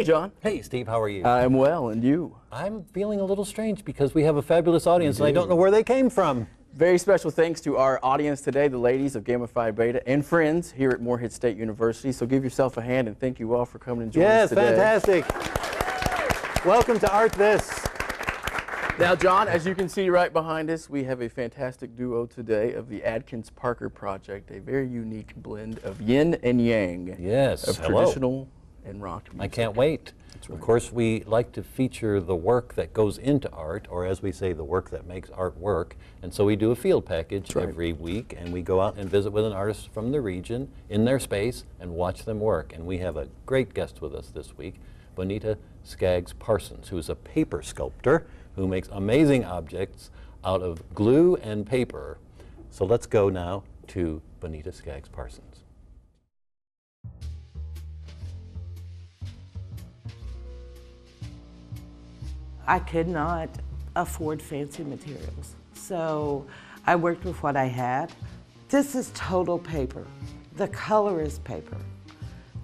John. Hey, Steve, how are you? I'm well, and you? I'm feeling a little strange because we have a fabulous audience and I don't know where they came from. Very special thanks to our audience today, the ladies of Gamma Phi Beta and friends here at Morehead State University. So give yourself a hand and thank you all for coming and joining us today. Yes, fantastic. Welcome to Art This. Now, John, as you can see right behind us, we have a fantastic duo today of the Adkins Parker Project, a very unique blend of yin and yang. Yes, of hello. Traditional and rock music. I can't wait. That's right. Of course, we like to feature the work that goes into art, or as we say, the work that makes art work. And so we do a field package every week, and we go out and visit with an artist from the region in their space and watch them work. And we have a great guest with us this week, Bonita Skaggs Parsons, who is a paper sculptor who makes amazing objects out of glue and paper. So let's go now to Bonita Skaggs Parsons. I could not afford fancy materials, so I worked with what I had. This is total paper. The color is paper.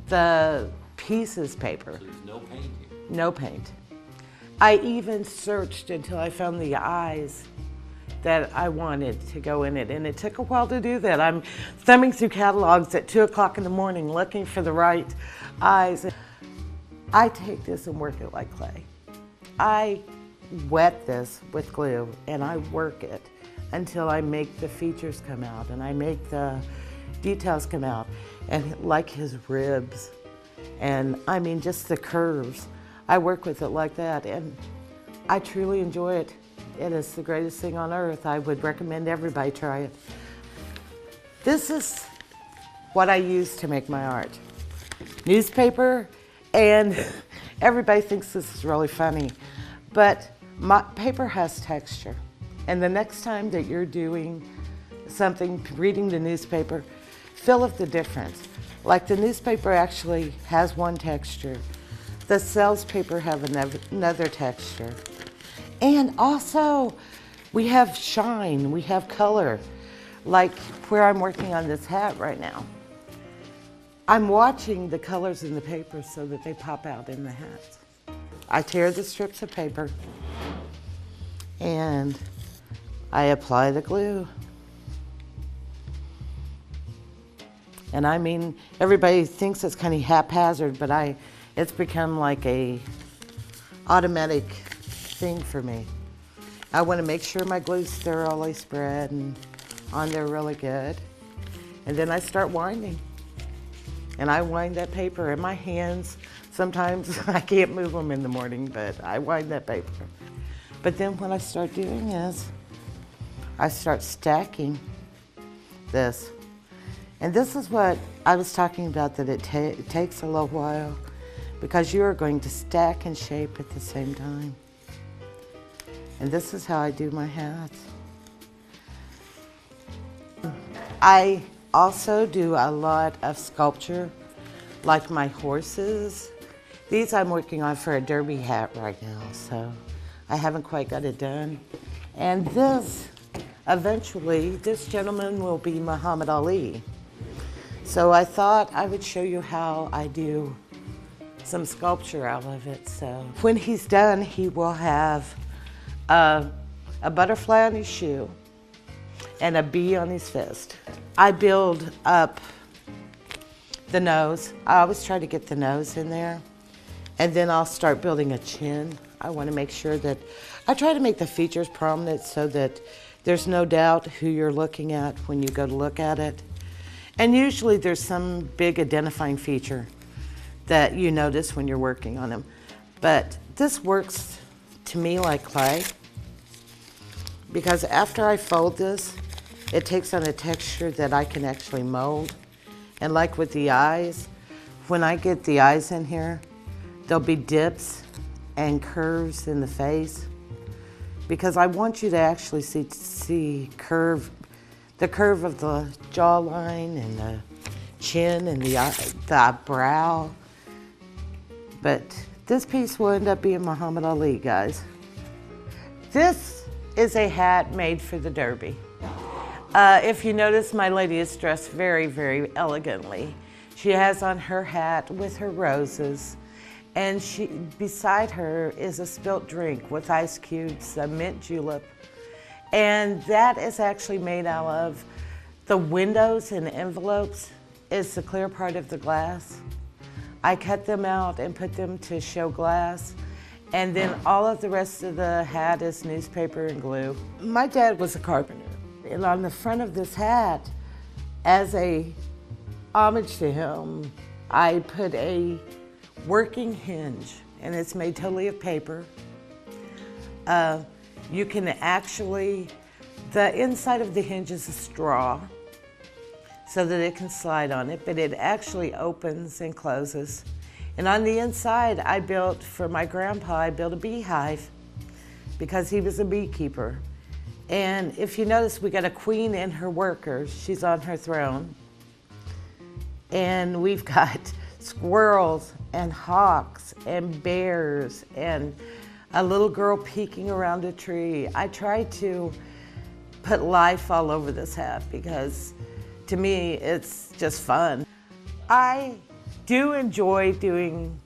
The piece is paper. So there's no paint here? No paint. I even searched until I found the eyes that I wanted to go in it, and it took a while to do that. I'm thumbing through catalogs at 2 o'clock in the morning looking for the right eyes. I take this and work it like clay. I wet this with glue and I work it until I make the features come out and I make the details come out, and like his ribs, and I mean just the curves. I work with it like that, and I truly enjoy it. It is the greatest thing on earth. I would recommend everybody try it. This is what I use to make my art. Newspaper, and everybody thinks this is really funny, but my paper has texture. And the next time that you're doing something, reading the newspaper, feel of the difference. Like the newspaper actually has one texture. The sales paper have another texture. And also, we have shine, we have color. Like where I'm working on this hat right now. I'm watching the colors in the paper so that they pop out in the hats. I tear the strips of paper and I apply the glue. And I mean, everybody thinks it's kind of haphazard, but it's become like a automatic thing for me. I want to make sure my glue's thoroughly spread and on there really good. And then I start winding. And I wind that paper in my hands. Sometimes I can't move them in the morning, but I wind that paper. But then what I start doing is I start stacking this. And this is what I was talking about, that it takes a little while because you are going to stack and shape at the same time. And this is how I do my hats. I also do a lot of sculpture, like my horses. These I'm working on for a derby hat right now, so I haven't quite got it done. And this, eventually, this gentleman will be Muhammad Ali. So I thought I would show you how I do some sculpture out of it. So when he's done, he will have a butterfly on his shoe and a bee on his fist. I build up the nose. I always try to get the nose in there. And then I'll start building a chin. I want to make sure that, I try to make the features prominent so that there's no doubt who you're looking at when you go to look at it. And usually there's some big identifying feature that you notice when you're working on them. But this works to me like clay, because after I fold this, it takes on a texture that I can actually mold. And like with the eyes, when I get the eyes in here, there'll be dips and curves in the face, because I want you to actually see the curve of the jawline and the chin and the brow. But this piece will end up being Muhammad Ali, guys. This is a hat made for the Derby. If you notice, my lady is dressed very, very elegantly. She has on her hat with her roses, And beside her is a spilt drink with ice cubes, a mint julep. And that is actually made out of the windows and envelopes is the clear part of the glass. I cut them out and put them to show glass. And then all of the rest of the hat is newspaper and glue. My dad was a carpenter. And on the front of this hat, as a homage to him, I put a working hinge, and it's made totally of paper. You can actually, the inside of the hinge is a straw so that it can slide on it, but it actually opens and closes. And on the inside, I built, for my grandpa, I built a beehive because he was a beekeeper. And if you notice, we got a queen and her workers. She's on her throne. And we've got squirrels and hawks and bears and a little girl peeking around a tree. I try to put life all over this hat because to me it's just fun. I do enjoy doing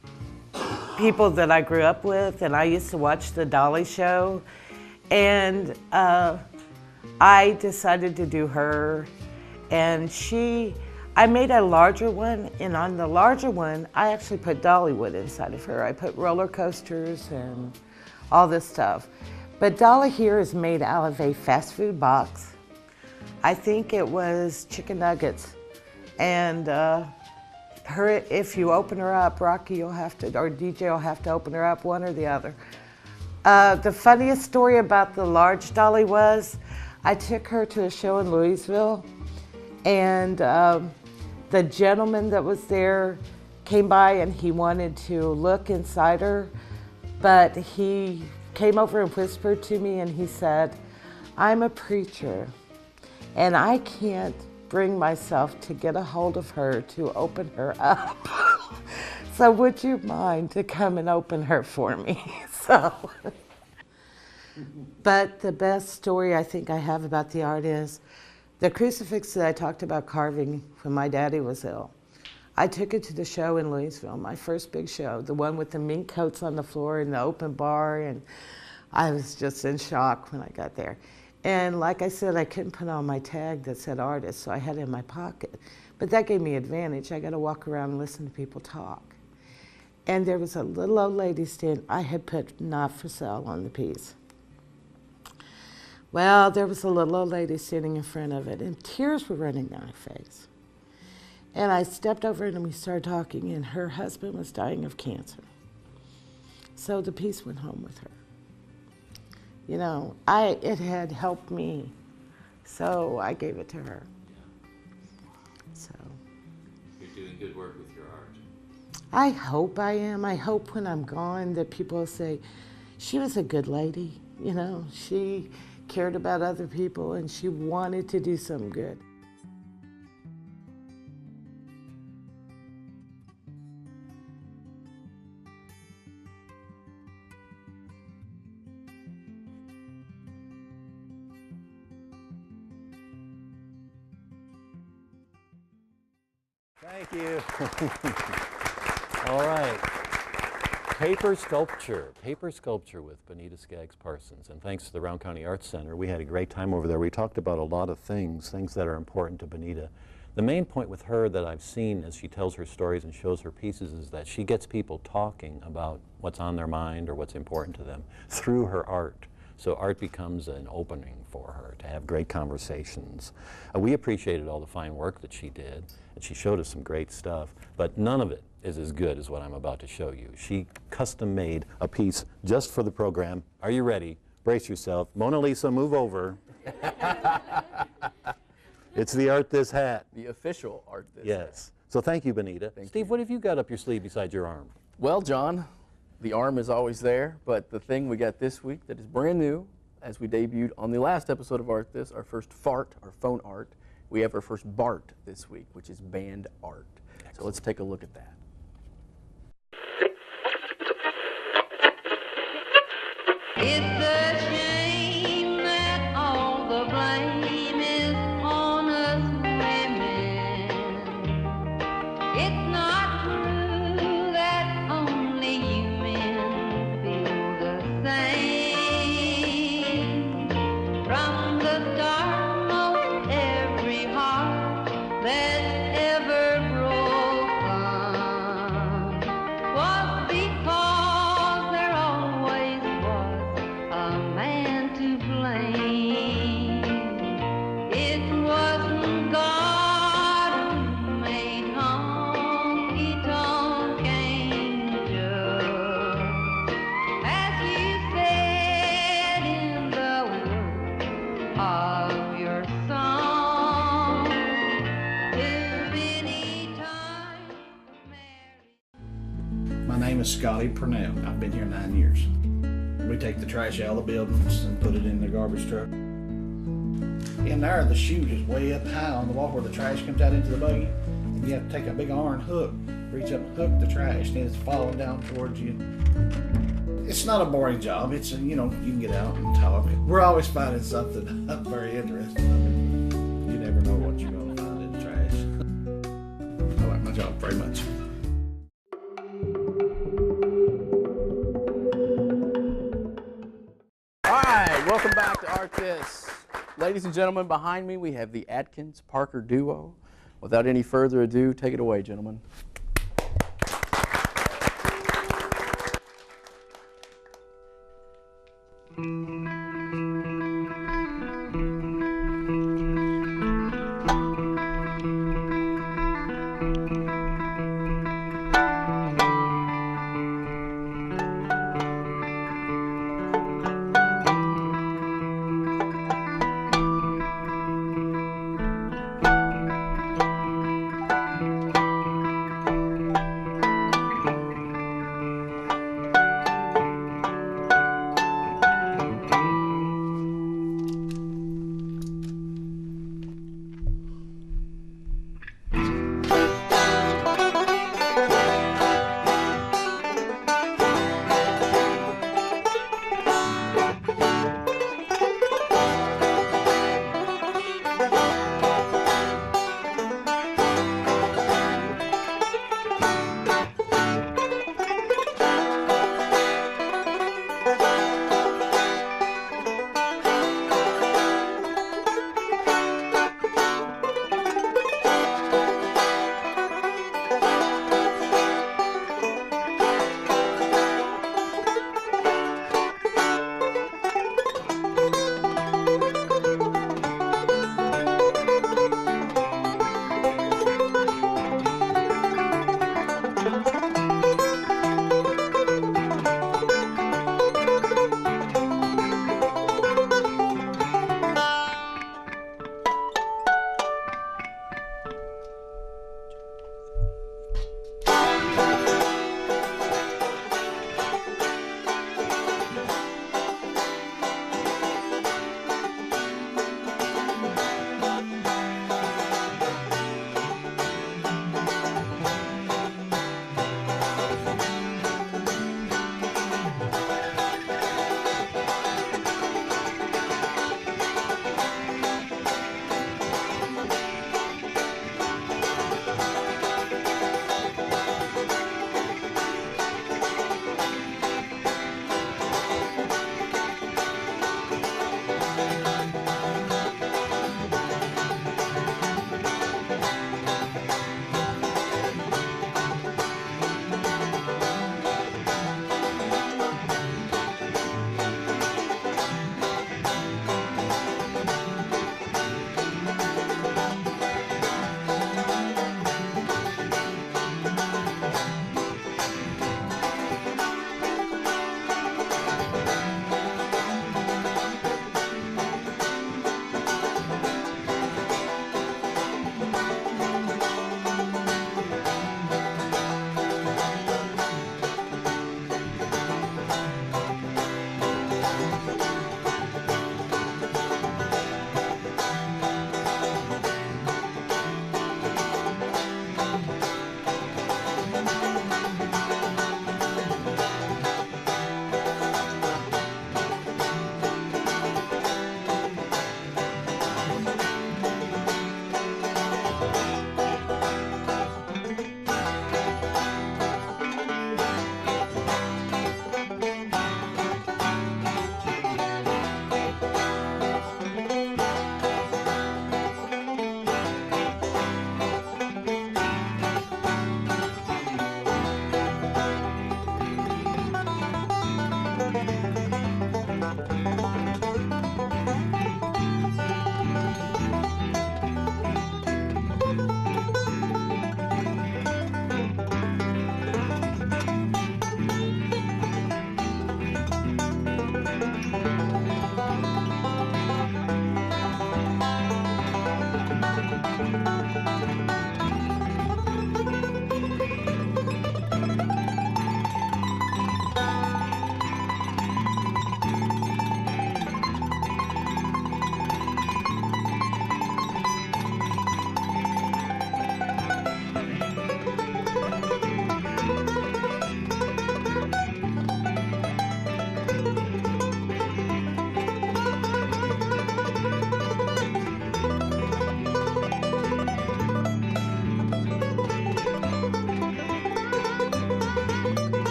people that I grew up with, and I used to watch the Dolly Show, and I decided to do her, and I made a larger one, and on the larger one, I actually put Dollywood inside of her. I put roller coasters and all this stuff. But Dolly here is made out of a fast food box. I think it was chicken nuggets. And if you open her up, Rocky will have to, or DJ will have to open her up, one or the other. The funniest story about the large Dolly was, I took her to a show in Louisville, and the gentleman that was there came by and he wanted to look inside her, but he came over and whispered to me and he said, "I'm a preacher and I can't bring myself to get a hold of her to open her up. So would you mind to come and open her for me?" But the best story I think I have about the art is the crucifix that I talked about carving when my daddy was ill. I took it to the show in Louisville, my first big show, the one with the mink coats on the floor and the open bar, and I was just in shock when I got there. And like I said, I couldn't put on my tag that said artist, so I had it in my pocket. But that gave me advantage. I got to walk around and listen to people talk. And there was a little old lady stand. I had put "not for sale" on the piece. Well, there was a little old lady standing in front of it, and tears were running down her face. And I stepped over and we started talking, and her husband was dying of cancer. So the piece went home with her. You know, it had helped me, so I gave it to her. So. You're doing good work with your art. I hope I am. I hope when I'm gone that people will say, she was a good lady, you know, she cared about other people and she wanted to do something good. Thank you. All right. Paper sculpture with Bonita Skaggs Parsons. And thanks to the Round County Arts Center, we had a great time over there. We talked about a lot of things that are important to Bonita. The main point with her that I've seen as she tells her stories and shows her pieces is that she gets people talking about what's on their mind or what's important to them through her art. So art becomes an opening for her to have great conversations. We appreciated all the fine work that she did, and she showed us some great stuff, but none of it is as good as what I'm about to show you. She custom made a piece just for the program. Are you ready? Brace yourself. Mona Lisa, move over. It's the Art This hat. The official Art This hat. Yes. So thank you, Bonita. Steve, what have you got up your sleeve beside your arm? Well, John, the arm is always there, but the thing we got this week that is brand new, as we debuted on the last episode of Art This, our first fart, our phone art, we have our first BART this week, which is band art. Excellent. So let's take a look at that. It's a shame that all the blame is on us women. It's not true that only that's ever broken was because there always was a man to blame. It wasn't God who made honky-tonk angels, as you said in the words of your song. Too many times married. My name is Scotty Purnell. I've been here 9 years. We take the trash out of the buildings and put it in the garbage truck. In there, the chute is way up high on the wall where the trash comes out into the buggy. And you have to take a big iron hook, reach up and hook the trash, and it's falling down towards you. It's not a boring job. It's, you can get out and talk. We're always finding something very interesting. You never know what you're going to find in the trash. I like my job very much. All right, welcome back to Art This. Ladies and gentlemen, behind me we have the Atkins-Parker duo. Without any further ado, take it away, gentlemen.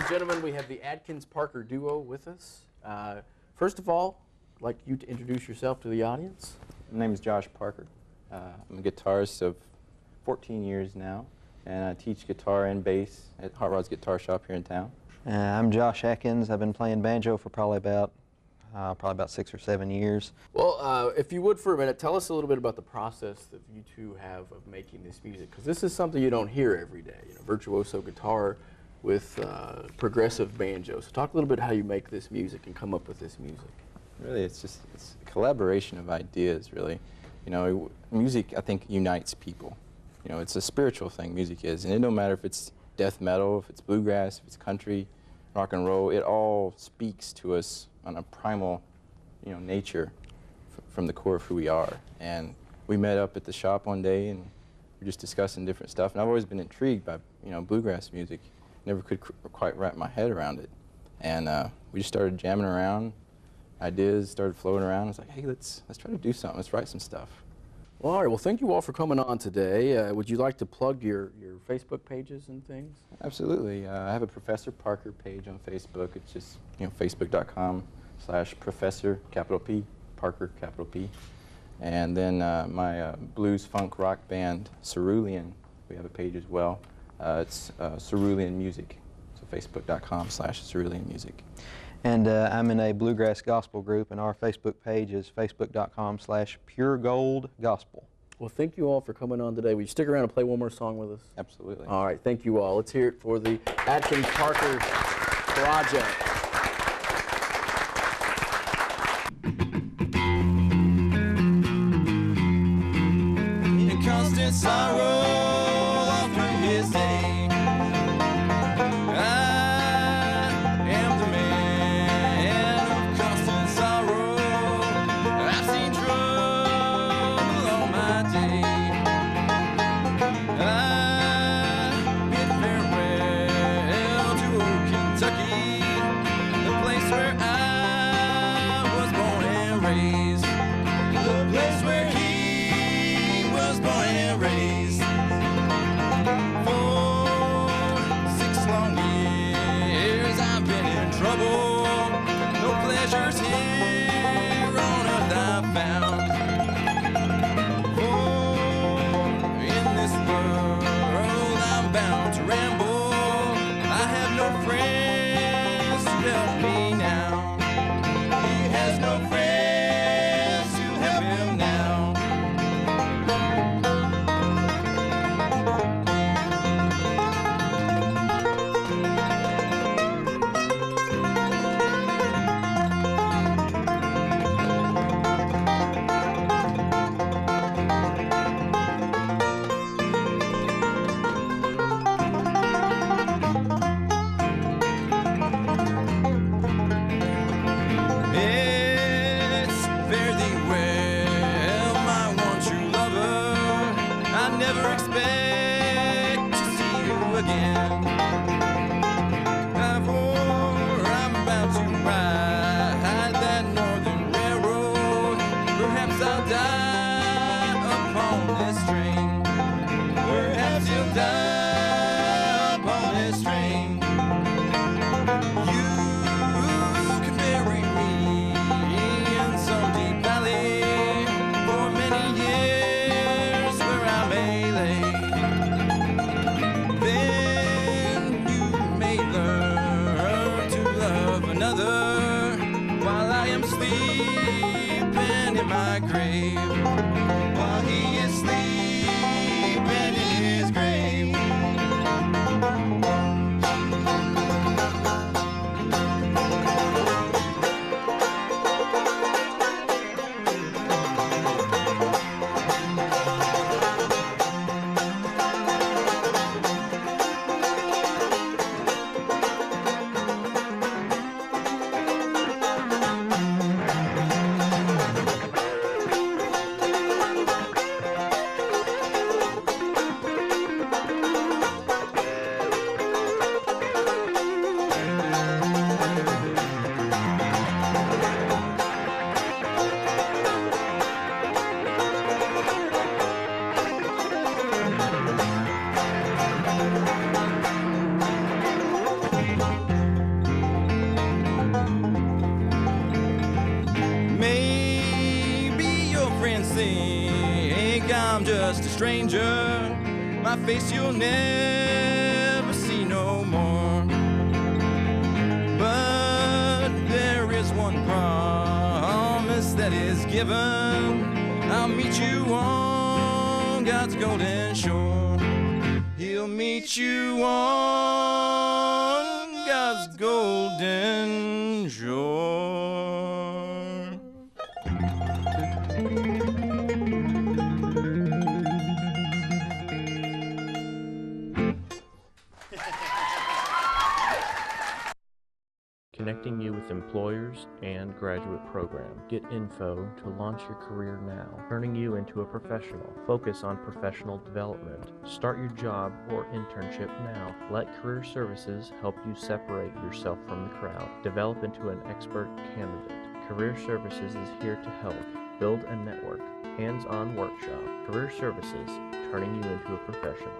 and gentlemen, we have the Adkins-Parker duo with us. First of all, I'd like you to introduce yourself to the audience. My name is Josh Parker. I'm a guitarist of 14 years now, and I teach guitar and bass at Hot Rod's Guitar Shop here in town. I'm Josh Atkins. I've been playing banjo for probably about 6 or 7 years. Well, if you would for a minute, tell us a little bit about the process that you two have of making this music, because this is something you don't hear every day, you know, virtuoso guitar with progressive banjo. So talk a little bit how you make this music and come up with this music. Really, it's a collaboration of ideas, really. You know, music, I think, unites people. You know, it's a spiritual thing, music is, and it don't matter if it's death metal, if it's bluegrass, if it's country, rock and roll, it all speaks to us on a primal, you know, nature from the core of who we are. And we met up at the shop one day and we were just discussing different stuff, and I've always been intrigued by, you know, bluegrass music. Never could quite wrap my head around it. And we just started jamming around, ideas started floating around. I was like, hey, let's try to do something, let's write some stuff. Well, all right, well, thank you all for coming on today. Would you like to plug your Facebook pages and things? Absolutely. I have a Professor Parker page on Facebook. It's just, you know, facebook.com/Professor, capital P, Parker, capital P. And then my blues funk rock band, Cerulean, we have a page as well. It's Cerulean Music, so facebook.com/Cerulean Music. And I'm in a bluegrass gospel group, and our Facebook page is facebook.com/puregoldgospel. Well, thank you all for coming on today. Will you stick around and play one more song with us? Absolutely. All right, thank you all. Let's hear it for the Adkins-Parker Project. In constant sorrow all through his day, I am the man of constant sorrow. I've seen trouble all my day. I bid farewell to old Kentucky, the place where I was born and raised, the place where he was born and raised. For 6 long years I've been in trouble. No pleasures here on earth I've found. For in this world I'm bound to ramble. I have no friends to help me now. He has no friends to help him now. It's fare thee well, my one true lover. I never expect to see you again. For I'm about to ride that northern railroad. Perhaps I'll die upon this train. Perhaps you'll die upon this train. You can bury me in some deep valley for many years where I may lay. Then you may learn to love another while I am sleeping in my grave. While he is sleeping think I'm just a stranger. My face you'll never see no more. But there is one promise that is given. I'll meet you on God's golden shore. He'll meet you on God's golden shore. Connecting you with employers and graduate program. Get info to launch your career now. Turning you into a professional. Focus on professional development. Start your job or internship now. Let Career Services help you separate yourself from the crowd. Develop into an expert candidate. Career Services is here to help. Build a network. Hands-on workshop. Career Services, turning you into a professional.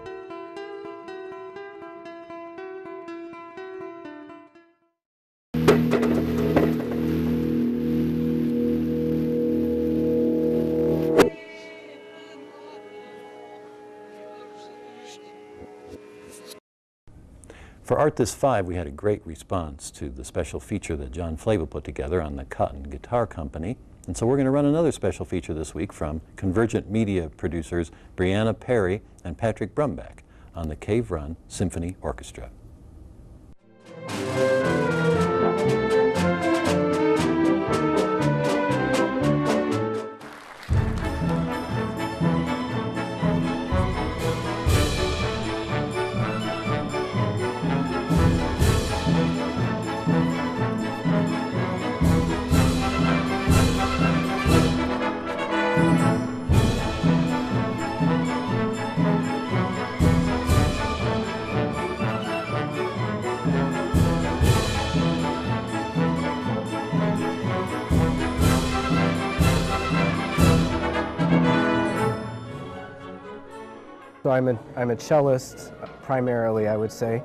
For Art This 5, we had a great response to the special feature that John Flava put together on the Cotton Guitar Company. And so we're going to run another special feature this week from Convergent Media producers Brianna Perry and Patrick Brumback on the Cave Run Symphony Orchestra. So I'm a cellist primarily, I would say,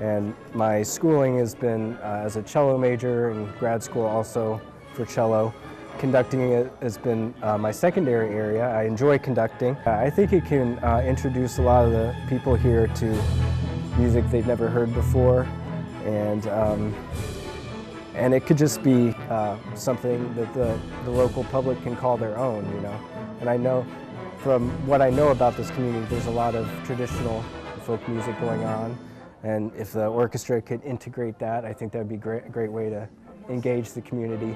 and my schooling has been as a cello major in grad school also for cello. Conducting it has been my secondary area. I enjoy conducting. I think it can introduce a lot of the people here to music they've never heard before, and it could just be something that the local public can call their own, you know. And I know from what I know about this community, there's a lot of traditional folk music going on, and if the orchestra could integrate that, I think that would be a great way to engage the community.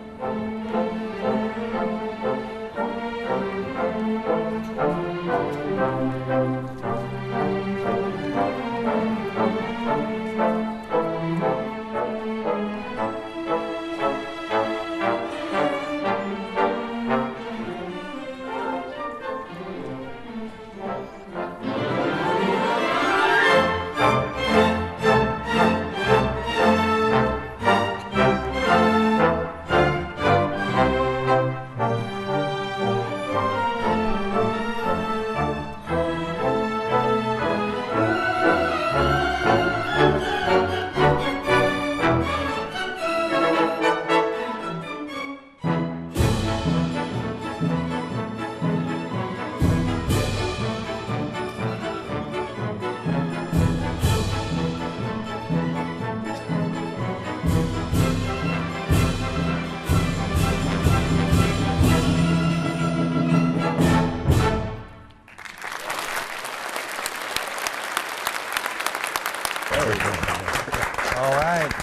All right.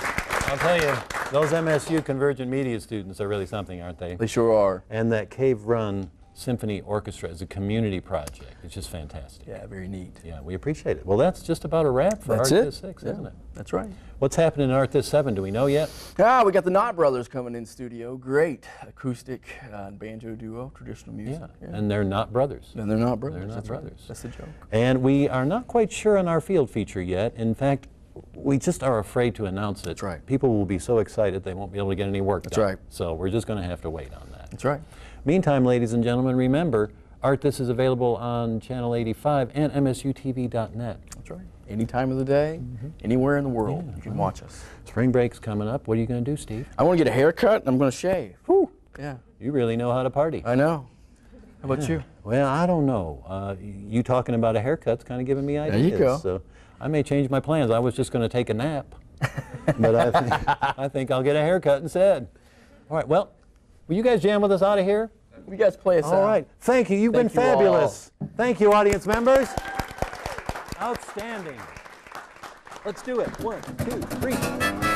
I'll tell you, those MSU Convergent Media students are really something, aren't they? They sure are. And that Cave Run Symphony Orchestra is a community project. It's just fantastic. Yeah, very neat. Yeah, we appreciate it. Well, that's just about a wrap for Art This 6, isn't it? That's right. What's happening in Art This 7? Do we know yet? We got the Knott Brothers coming in studio. Great acoustic and banjo duo, traditional music. Yeah. And they're not brothers. And they're not brothers. They're not That's brothers. Right. That's the joke. And we are not quite sure on our field feature yet. In fact, we just are afraid to announce it. That's right. People will be so excited they won't be able to get any work That's done. right. So we're just going to have to wait on that. That's right. Meantime, ladies and gentlemen, remember, Art This is available on Channel 85 and MSUTV.net. That's right. Any time of the day, anywhere in the world, you can watch us. Spring break's coming up. What are you going to do, Steve? I want to get a haircut and I'm going to shave. Whew. Yeah. You really know how to party. I know. How about you? Well, I don't know. You talking about a haircut's kind of giving me ideas. you go. So I may change my plans. I was just going to take a nap, but I think I'll get a haircut instead. All right. Well, will you guys jam with us out of here? You guys play us out. All right. Thank you. You've been Thank you all. fabulous. Thank you, audience members. Outstanding. Let's do it. 1, 2, 3.